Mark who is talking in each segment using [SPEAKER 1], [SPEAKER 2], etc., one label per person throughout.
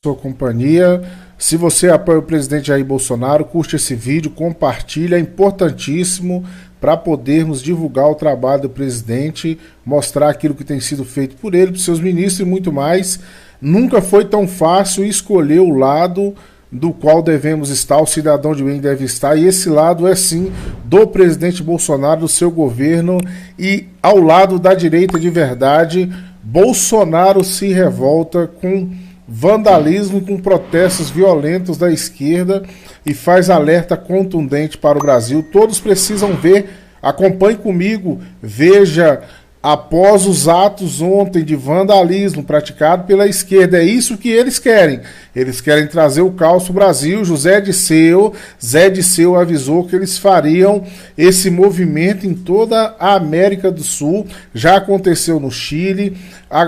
[SPEAKER 1] Sua companhia. Se você apoia o presidente Jair Bolsonaro, curte esse vídeo, compartilha, é importantíssimo para podermos divulgar o trabalho do presidente, mostrar aquilo que tem sido feito por ele, por seus ministros e muito mais. Nunca foi tão fácil escolher o lado do qual devemos estar, o cidadão de bem deve estar, e esse lado é sim do presidente Bolsonaro, do seu governo, e ao lado da direita de verdade. Bolsonaro se revolta com vandalismo, com protestos violentos da esquerda e faz alerta contundente para o Brasil. Todos precisam ver, acompanhe comigo, veja, após os atos ontem de vandalismo praticado pela esquerda. É isso que eles querem. Eles querem trazer o caos para o Brasil. Zé Disseu avisou que eles fariam esse movimento em toda a América do Sul. Já aconteceu no Chile,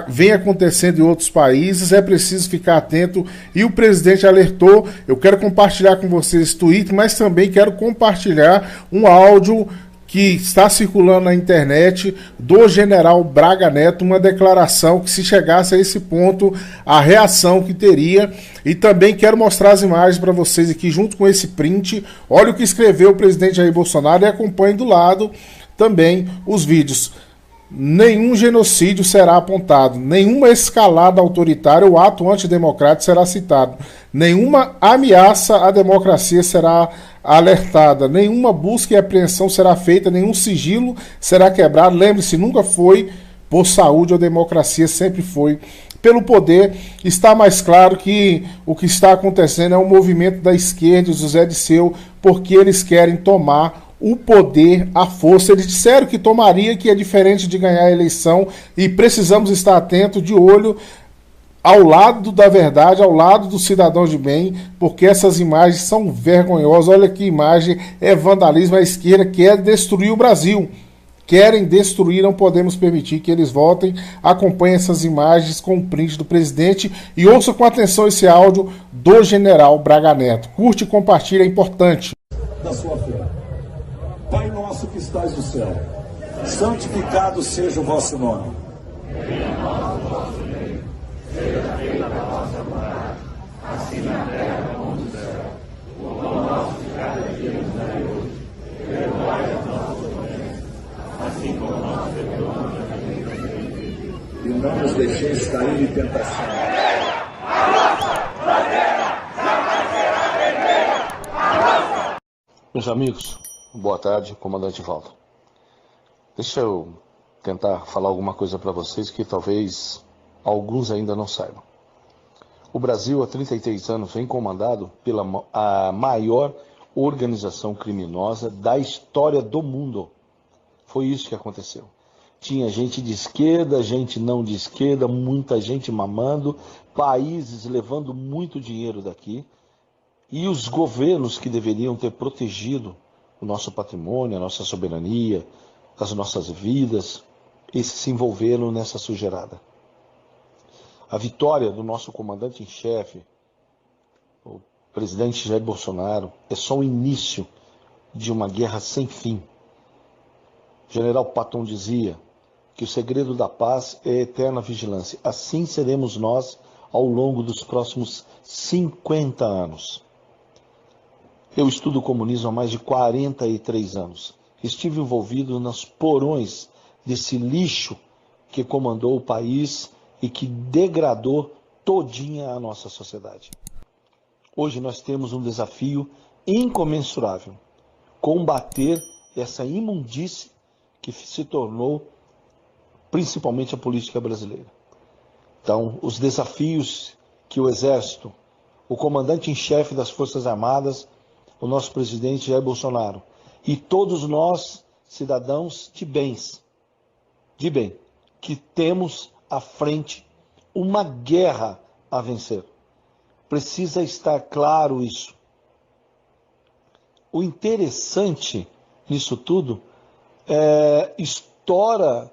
[SPEAKER 1] vem acontecendo em outros países. É preciso ficar atento. E o presidente alertou. Eu quero compartilhar com vocês esse tweet, mas também quero compartilhar um áudio que está circulando na internet do general Braga Neto, uma declaração que, se chegasse a esse ponto, a reação que teria. E também quero mostrar as imagens para vocês aqui junto com esse print. Olha o que escreveu o presidente Jair Bolsonaro e acompanhe do lado também os vídeos. Nenhum genocídio será apontado, nenhuma escalada autoritária ou ato antidemocrático será citado, nenhuma ameaça à democracia será alertada, nenhuma busca e apreensão será feita, nenhum sigilo será quebrado. Lembre-se, nunca foi por saúde ou democracia, sempre foi pelo poder. Está mais claro que o que está acontecendo é um movimento da esquerda, do Zé Disseu, porque eles querem tomar o poder à força. Eles disseram que tomaria, que é diferente de ganhar a eleição, e precisamos estar atentos, de olho ao lado da verdade, ao lado do cidadão de bem, porque essas imagens são vergonhosas. Olha que imagem, é vandalismo. A esquerda quer destruir o Brasil. Querem destruir, não podemos permitir que eles voltem. Acompanhe essas imagens com o print do presidente e ouça com atenção esse áudio do general Braga Neto. Curte e compartilha, é importante.
[SPEAKER 2] Da sua fé. Pai nosso que estás no céu, santificado seja o vosso nome. Venha a nós o vosso reino, seja feita a vossa vontade, assim na terra como no céu. O pão nosso de cada dia nos dai hoje, perdoai as nossas ofensas, assim como nós perdoamos a quem nos tem ofendido. E não nos deixeis cair em tentação. A nossa bandeira jamais será vermelha. A nossa.
[SPEAKER 3] Meus amigos, boa tarde, comandante Valdo. Deixa eu tentar falar alguma coisa para vocês que talvez alguns ainda não saibam. O Brasil, há 33 anos, vem comandado pela a maior organização criminosa da história do mundo. Foi isso que aconteceu. Tinha gente de esquerda, gente não de esquerda, muita gente mamando, países levando muito dinheiro daqui, e os governos que deveriam ter protegido o nosso patrimônio, a nossa soberania, as nossas vidas, esses se envolveram nessa sujeirada. A vitória do nosso comandante em chefe, o presidente Jair Bolsonaro, é só o início de uma guerra sem fim. O general Patton dizia que o segredo da paz é a eterna vigilância. Assim seremos nós ao longo dos próximos 50 anos. Eu estudo comunismo há mais de 43 anos. Estive envolvido nos porões desse lixo que comandou o país e que degradou todinha a nossa sociedade. Hoje nós temos um desafio incomensurável: combater essa imundície que se tornou principalmente a política brasileira. Então, os desafios que o Exército, o comandante em chefe das Forças Armadas, o nosso presidente Jair Bolsonaro e todos nós, cidadãos de bem, que temos à frente uma guerra a vencer. Precisa estar claro isso. O interessante nisso tudo estoura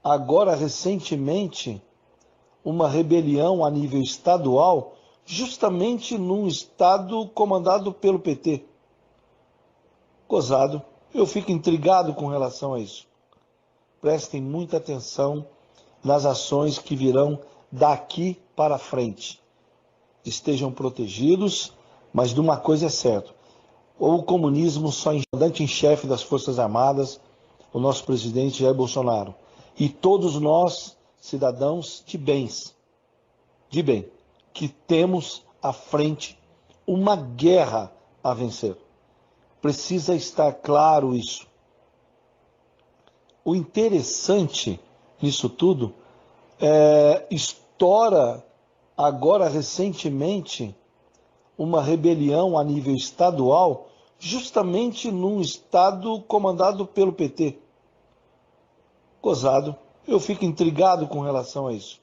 [SPEAKER 3] agora recentemente uma rebelião a nível estadual, justamente num estado comandado pelo PT. Gozado, eu fico intrigado com relação a isso. Prestem muita atenção nas ações que virão daqui para frente. estejam protegidos, mas de uma coisa é certa: ou o comunismo só comandante em chefe das Forças Armadas, o nosso presidente Jair Bolsonaro, e todos nós, cidadãos de bem, que temos à frente uma guerra a vencer. Precisa estar claro isso. O interessante nisso tudo estoura agora recentemente uma rebelião a nível estadual, justamente num estado comandado pelo PT. Gozado, eu fico intrigado com relação a isso.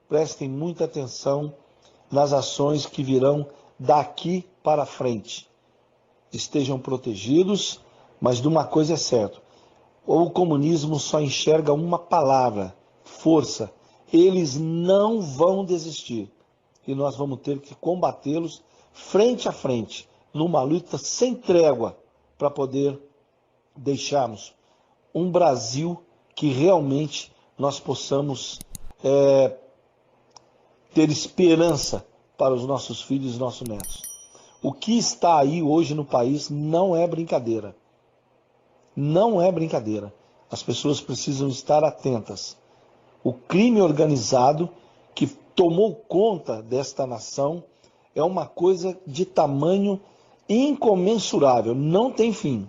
[SPEAKER 3] Prestem muita atenção nas ações que virão daqui para frente. Estejam protegidos, mas de uma coisa é certa: ou o comunismo só enxerga uma palavra, força. Eles não vão desistir. E nós vamos ter que combatê-los frente a frente, numa luta sem trégua, para poder deixarmos um Brasil que realmente nós possamos ter esperança para os nossos filhos e nossos netos. O que está aí hoje no país não é brincadeira. Não é brincadeira. As pessoas precisam estar atentas. O crime organizado que tomou conta desta nação é uma coisa de tamanho incomensurável, não tem fim.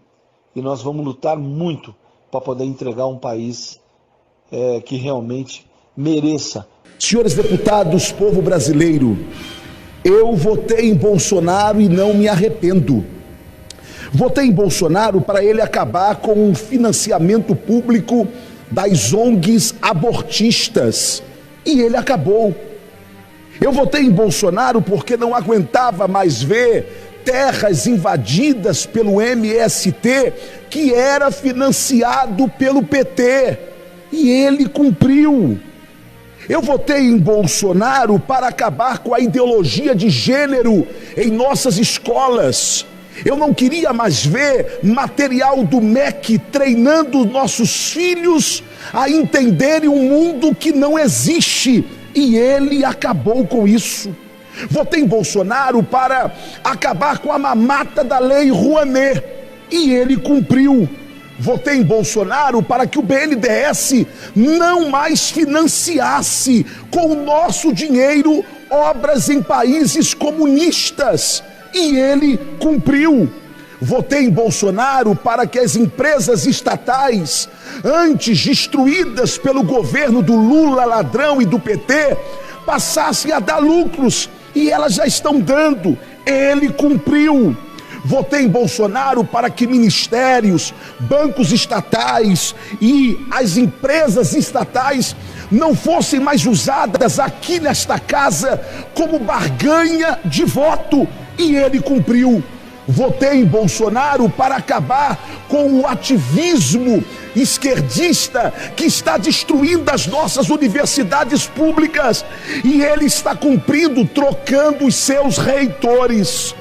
[SPEAKER 3] E nós vamos lutar muito para poder entregar um país que realmente mereça.
[SPEAKER 4] Senhores deputados, povo brasileiro, eu votei em Bolsonaro e não me arrependo. Votei em Bolsonaro para ele acabar com o financiamento público das ONGs abortistas. E ele acabou. Eu votei em Bolsonaro porque não aguentava mais ver terras invadidas pelo MST, que era financiado pelo PT. E ele cumpriu. Eu votei em Bolsonaro para acabar com a ideologia de gênero em nossas escolas. Eu não queria mais ver material do MEC treinando nossos filhos a entenderem um mundo que não existe. E ele acabou com isso. Votei em Bolsonaro para acabar com a mamata da Lei Rouanet. E ele cumpriu. Votei em Bolsonaro para que o BNDES não mais financiasse com o nosso dinheiro obras em países comunistas. E ele cumpriu. Votei em Bolsonaro para que as empresas estatais, antes destruídas pelo governo do Lula ladrão e do PT, passassem a dar lucros. E elas já estão dando. Ele cumpriu. Votei em Bolsonaro para que ministérios, bancos estatais e as empresas estatais não fossem mais usadas aqui nesta casa como barganha de voto. E ele cumpriu. Votei em Bolsonaro para acabar com o ativismo esquerdista que está destruindo as nossas universidades públicas. E ele está cumprindo, trocando os seus reitores.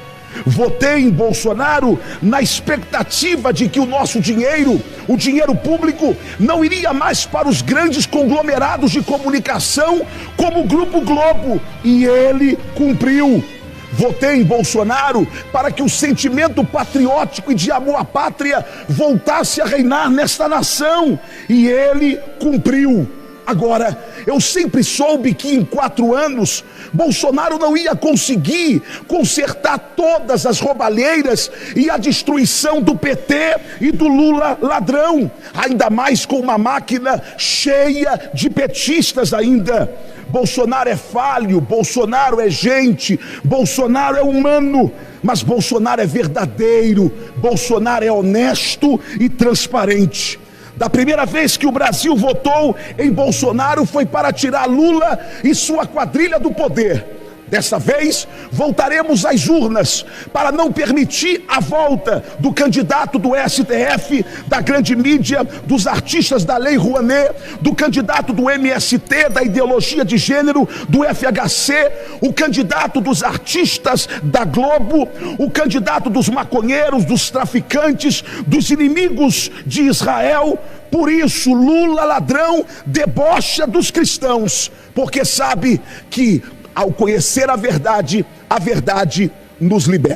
[SPEAKER 4] Votei em Bolsonaro na expectativa de que o nosso dinheiro, o dinheiro público, não iria mais para os grandes conglomerados de comunicação como o Grupo Globo. E ele cumpriu. Votei em Bolsonaro para que o sentimento patriótico e de amor à pátria voltasse a reinar nesta nação. E ele cumpriu. Agora, eu sempre soube que em 4 anos, Bolsonaro não ia conseguir consertar todas as roubalheiras e a destruição do PT e do Lula ladrão, ainda mais com uma máquina cheia de petistas ainda. Bolsonaro é falho, Bolsonaro é gente, Bolsonaro é humano, mas Bolsonaro é verdadeiro, Bolsonaro é honesto e transparente. Da primeira vez que o Brasil votou em Bolsonaro foi para tirar Lula e sua quadrilha do poder. Dessa vez, voltaremos às urnas para não permitir a volta do candidato do STF, da grande mídia, dos artistas da Lei Rouanet, do candidato do MST, da ideologia de gênero, do FHC, o candidato dos artistas da Globo, o candidato dos maconheiros, dos traficantes, dos inimigos de Israel. Por isso, Lula ladrão debocha dos cristãos, porque sabe que ao conhecer a verdade nos liberta.